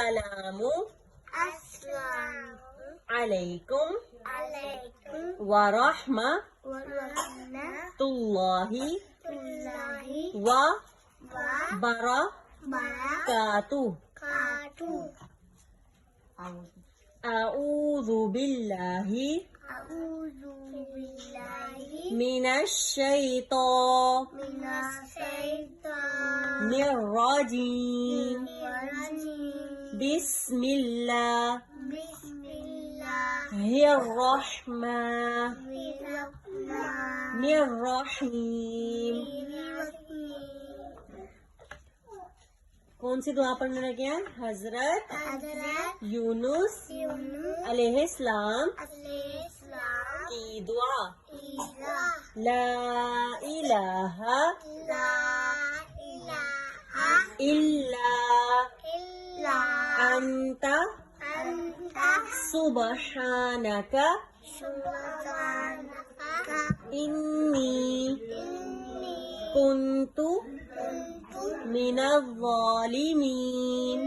अस्सलामु अलैकुम व रहमतुल्लाहि व बरकातुहू। अऊज़ु बिल्लाहि मिनश शैतानिर रजीम। बिस्मिल्लाहिर रहमानिर रहीम। कौन सी दुआ पढ़ने लगे हैं? हजरत यूनुस अलैहिस्सलाम की दुआ। ला इलाहा इल्ला अंता सुबहानका इन्नी कुन्तु मिनज़ ज़ालिमीन।